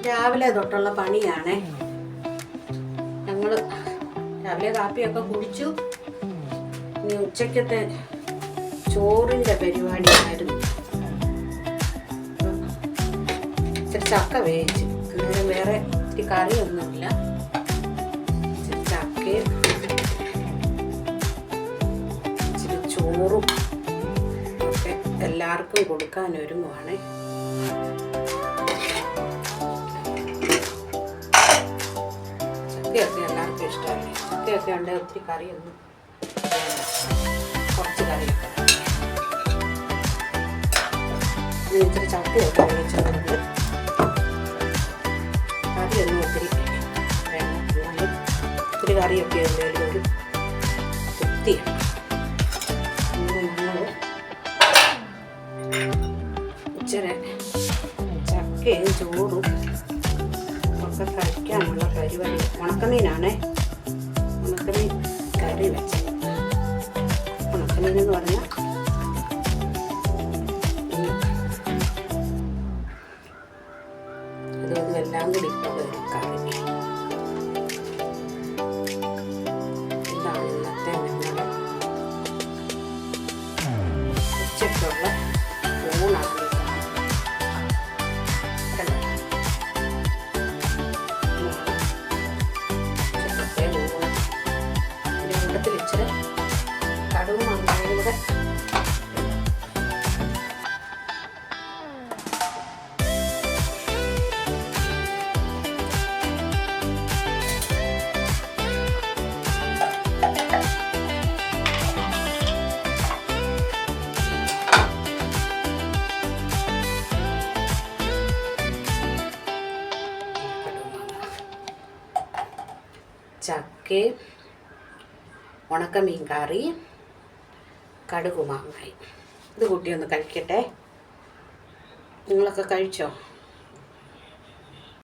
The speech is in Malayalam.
രാവിലെ തൊട്ടുള്ള പണിയാണേ. ഞങ്ങൾ രാവിലെ കാപ്പിയൊക്കെ കുടിച്ചു. ഇനി ഉച്ചക്കത്തെ ചോറിൻ്റെ പരിപാടിയായിരുന്നു. ഇച്ചിരി ചക്ക വേവിച്ചു. അന്നേരം വേറെ ഇത്തിരി കറിയൊന്നുമില്ല. ഇച്ചിരി ചക്കയും ഇച്ചിരി ചോറും ഒക്കെ എല്ലാവർക്കും കൊടുക്കാൻ ഒരുങ്ങുവാണ്. ചക്കയൊക്കെ എല്ലാവർക്കും ഇഷ്ടമല്ലേ? ചക്കയൊക്കെ ഉണ്ട്. ഒത്തിരി കറിയൊന്നും കുറച്ച് കറിയൊക്കെ ഇച്ചിരി ചക്കയൊക്കെ വേവിച്ചതുകൊണ്ട് കറിയൊന്നും ഒത്തിരി വേണം. എന്നാലും ഒത്തിരി കറിയൊക്കെ ഉണ്ടെങ്കിലും ഒരു തൃപ്തിയാണ്. ഞങ്ങൾ ഇച്ചിരി ചക്കയും ചോറും ഒക്കെ കഴിക്കാനുള്ള പരിപാടി. ഉണക്കമീനാണേ. ഉണക്കമീൻ കറി വെച്ചത്. ഉണക്കമീൻ എന്ന് പറഞ്ഞാൽ എല്ലാം കൂടി ഇട്ടത് കറി. ഇതാണ് ഇന്നത്തെ ഞങ്ങളുടെ ഉച്ചയ്ക്കുള്ള ഊണാണ്. കൂട്ടത്തിൽ ഇച്ചിരി കടുവും മഞ്ഞളും കൂടെ ചക്കയും ഉണക്കമീൻ കറി കടുക് മാങ്ങായി. ഇത് കൂട്ടി ഒന്ന് കഴിക്കട്ടെ. നിങ്ങളൊക്കെ കഴിച്ചോ?